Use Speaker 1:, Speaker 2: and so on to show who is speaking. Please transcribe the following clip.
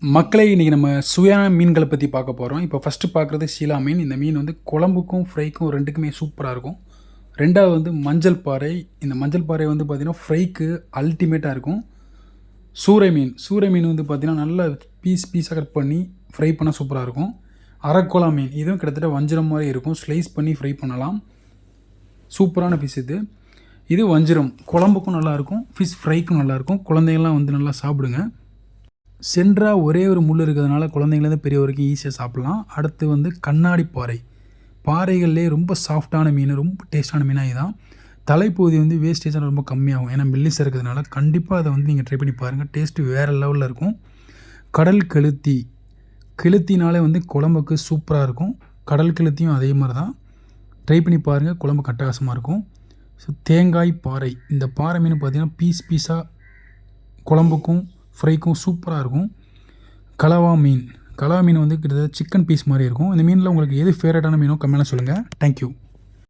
Speaker 1: மக்களே இன்றைக்கி நம்ம சுவையான மீன்களை பற்றி பார்க்க போகிறோம். இப்போ ஃபஸ்ட்டு பார்க்குறது சீலா மீன். இந்த மீன் வந்து குழம்புக்கும் ஃப்ரைக்கும் ரெண்டுக்குமே சூப்பராக இருக்கும். ரெண்டாவது வந்து மஞ்சள் பாறை. இந்த மஞ்சள் பாறை வந்து பார்த்திங்கன்னா ஃப்ரைக்கு அல்டிமேட்டாக இருக்கும். சூரை மீன் வந்து பார்த்திங்கன்னா நல்லா பீஸாக கட் பண்ணி ஃப்ரை பண்ணால் சூப்பராக இருக்கும். அரக்கோலா மீன் இதுவும் கிட்டத்தட்ட வஞ்சிரம் மாதிரி இருக்கும். ஸ்லைஸ் பண்ணி ஃப்ரை பண்ணலாம். சூப்பரான ஃபிஷ் இது. இது வஞ்சிரம் குழம்புக்கும் நல்லாயிருக்கும், ஃபிஷ் ஃப்ரைக்கும் நல்லாயிருக்கும். குழந்தைங்கள்லாம் வந்து நல்லா சாப்பிடுங்க. சென்றா ஒரே ஒரு முள் இருக்கிறதுனால குழந்தைங்கலேருந்து பெரிய வரைக்கும் ஈஸியாக சாப்பிட்லாம். அடுத்து வந்து கண்ணாடி பாறை. பாறைகள்லேயே ரொம்ப சாஃப்டான மீன், ரொம்ப டேஸ்ட்டான மீனாக இதுதான். தலைப்பகுதி வந்து வேஸ்டேஜாக ரொம்ப கம்மியாகும். ஏன்னா மெல்லிஸாக இருக்கிறதுனால கண்டிப்பாக அதை வந்து நீங்கள் ட்ரை பண்ணி பாருங்கள். டேஸ்ட்டு வேறு லெவலில் இருக்கும். கடல் கெளுத்தி. கெளுத்தினாலே வந்து குழம்புக்கு சூப்பராக இருக்கும். கடல் கெளுத்தியும் அதே மாதிரி தான். ட்ரை பண்ணி பாருங்கள், குழம்பு கட்டகாசமாக இருக்கும். ஸோ தேங்காய் பாறை. இந்த பாறை மீன் பார்த்திங்கன்னா பீஸாக குழம்புக்கும் ஃப்ரைக்கும் சூப்பராக இருக்கும். கலவா மீன் வந்து கிட்டத்தட்ட சிக்கன் பீஸ் மாதிரி இருக்கும். இந்த மீனில் உங்களுக்கு எது ஃபேவரட்டான மீனோ கம்மியாக சொல்லுங்கள். தேங்க்யூ.